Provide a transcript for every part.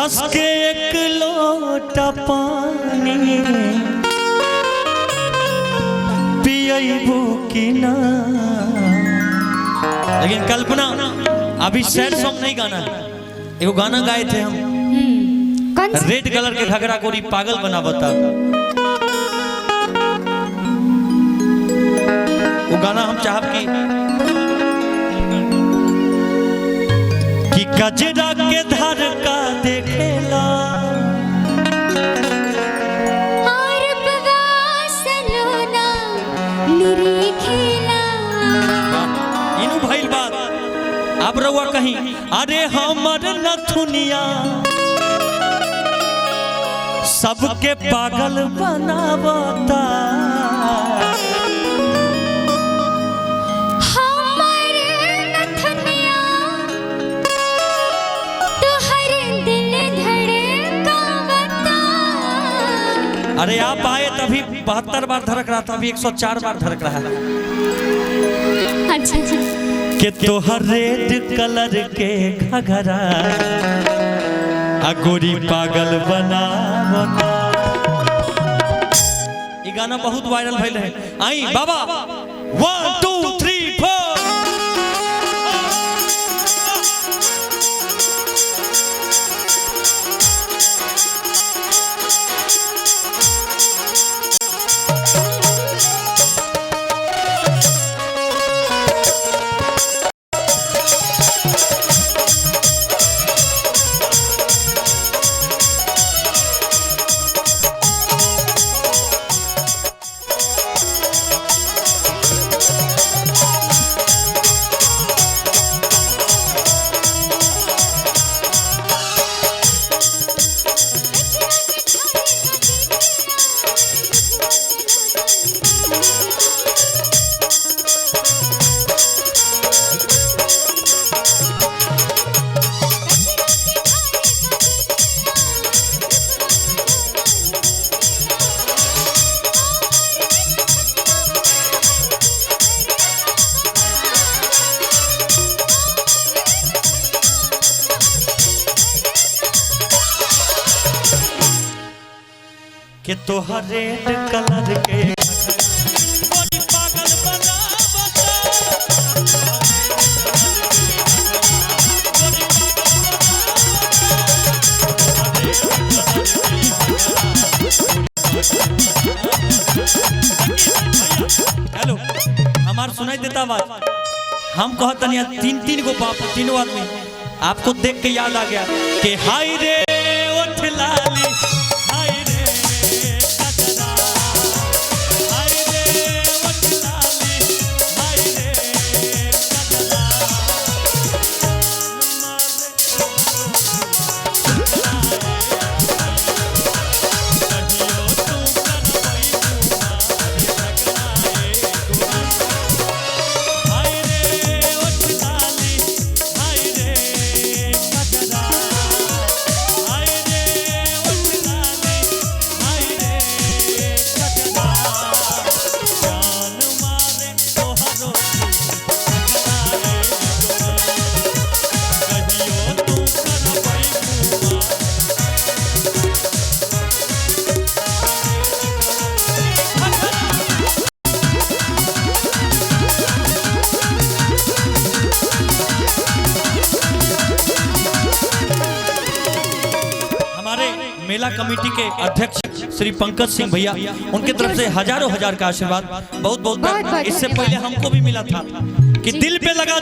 हंस के एक लोटा पानी पियबू की ना। लेकिन कल्पना अभी सैड सॉन्ग नहीं गाना है, एगो गाना गाए थे हम, रेड कलर के घगरा गोरी पागल बना बता। वो गाना हम चाहब कि गजरा के धार का देखेला इनु भइल बात। अब रउआ कहीं अरे हमर नथुनिया सबके पागल बनावता। अरे आप आए तभी 72 बार धड़क रहा था, अभी 104 बार धड़क रहा है। अच्छा जी कि तोहर रेड कलर के घघरा गोरी पागल बनावता। ये गाना बहुत वायरल भइल है। आई बाबा 1 2 3 4। कि तोहर रेड कलर के गोरी पागल बनावता। हेलो हमार सुनाई देता बात। हम कहतनी 3 गो बाप 3 आदमी आपको देख के याद आ गया कि हाय रे ओठ लाली मेला कमेटी के अध्यक्ष श्री पंकज सिंह भैया, उनके तरफ से हजारों हजार का आशीर्वाद बहुत बहुत। इससे पहले हमको भी मिला था कि दिल पे लगा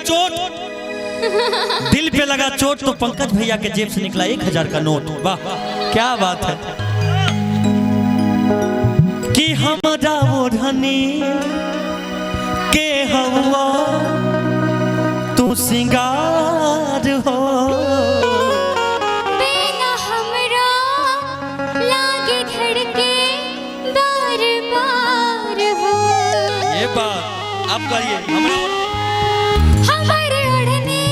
चोट तो पंकज भैया के जेब से निकला 1000 का नोट। वाह क्या बात है कि हमरा ओढ़नी के हवा तू सिंगार हो। आप करिए हमारे ओढ़ने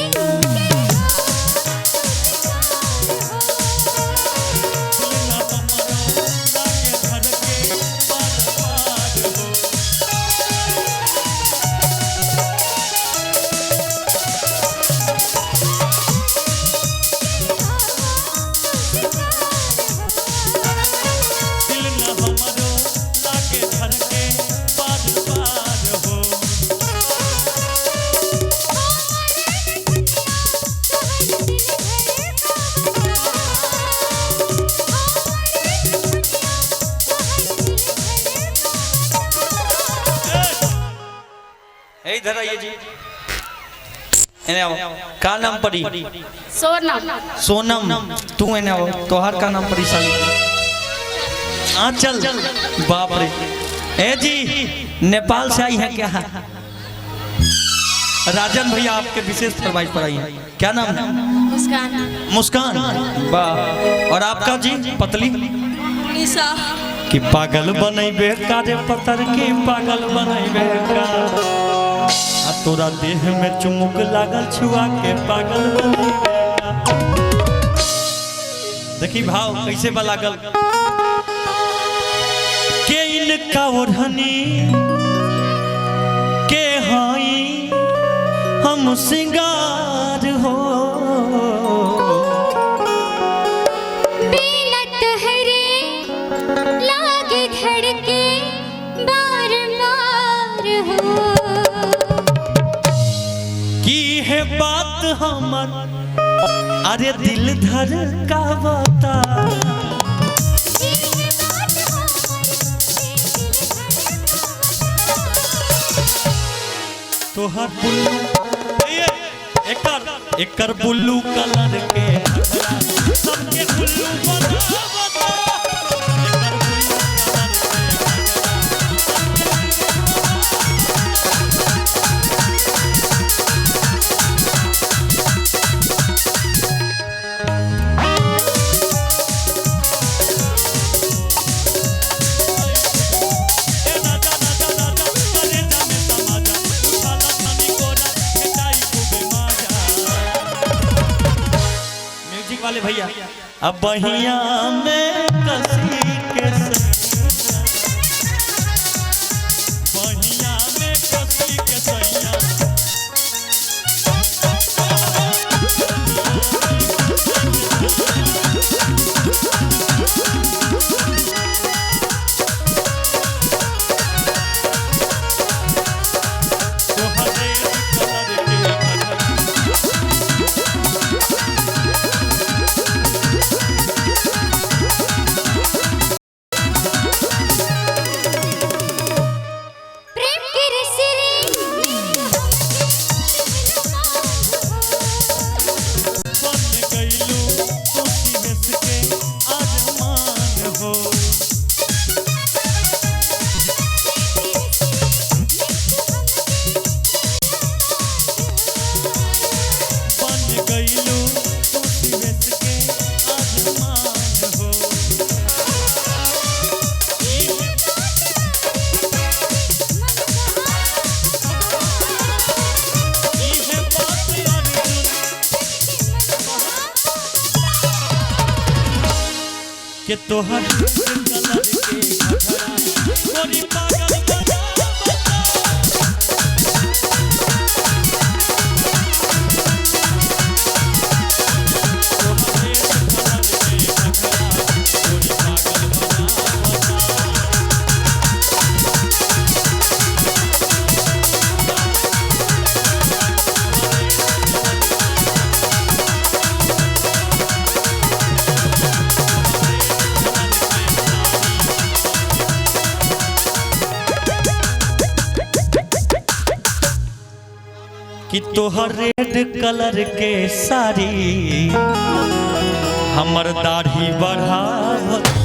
इधर आइए जी। इन्हें आओ। का नाम पड़ी? सोनम। तू इन्हें आओ। तोहार का नाम पड़ी साली? आंचल। बाप रे। ए जी नेपाल से आई है क्या? राजन भैया आपके विशेष फरमाइश पर आई है। क्या नाम है? मुस्कान। वाह। और आपका जी? पतली निशा। कि पागल बनैबे का रे पतर की पागल बनैबे का। आ तोरा देह में चुमुक लागल छुआ के पागल बनैबे का। देखी भाव कैसे बा लागल के इनका ओढ़नी के हाई हम सिंगार हो। बात हमर अरे दिल धर का बता। तोहर बुल्लू एकर बुल्लू कलर के सबके बुल्लू बता। भैया अब बहिया में कसी के बहिया में कसी के सैया के तोहर कलर के गोरी पागल बना कि तोहर रेड कलर के साड़ी हमर दाढ़ी बढ़ावत।